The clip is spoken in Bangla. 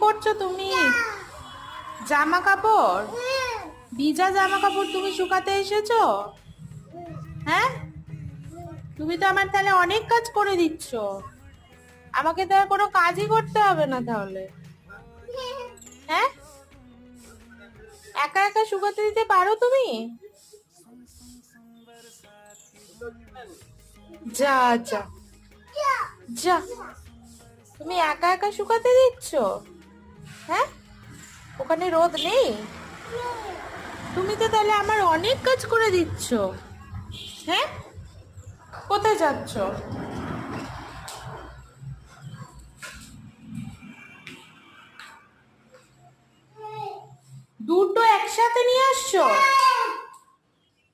করছো তুমি? জামা কাপড়, ভিজা জামা কাপড় তুমি শুকাতে এসেছো? হ্যাঁ, তুমি তো আমার তাহলে অনেক কাজ করে দিচ্ছ। আমাকে তো আর কোনো কাজই করতে হবে না তাহলে। হ্যাঁ, একা একা শুকাতে দিতে পারো তুমি? যা যা যা, তুমি একা একা শুকাতে দিচ্ছ? হ্যাঁ, ওখানে রোদ নেই? তুমি তো তাহলে আমার অনেক কাজ করে দিচ্ছ। হ্যাঁ, কোথায় যাচ্ছ? দুটো একসাথে নিয়ে আসছো?